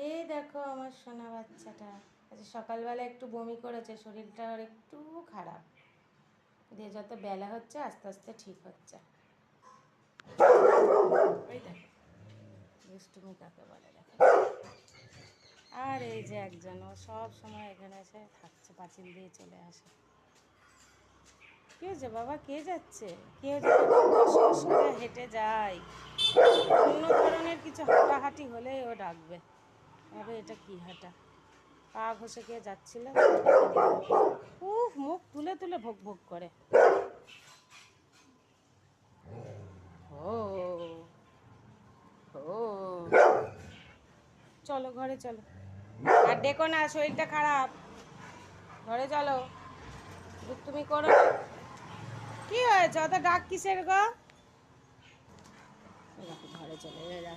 এই দেখো আমার সোনা বাচ্চাটা আচ্ছা সকালবেলা একটু বমি করেছে, শরীরটা ওর একটু খারাপ, দিয়ে যত বেলা হচ্ছে আস্তে আস্তে ঠিক হচ্ছে। ওই দেখো দুষ্টুমি কাকে বলে দেখো। আর এই যে একজন, ও সব সময় এখানে এসে থাকছে, পাঁচিল দিয়ে চলে আসে। কি হয়েছে বাবা, কে যাচ্ছে? কে ফস করে হেঁটে যায়, অন্য ধরনের কিছু হাঁটাহাঁটি হলেই ও ডাকবে, ভাবে এটা কি হাঁটা। পা ঘষে কে যাচ্ছিল, মুখ তুলে তুলে ভোগ ভোগ করে। ও ও চলো ঘরে চলো, আর ডেকো না, শরীরটা খারাপ, ঘরে চলো, তুমি করো না। কি হয়েছে অত ডাক কিসের গো? ঘরে চলে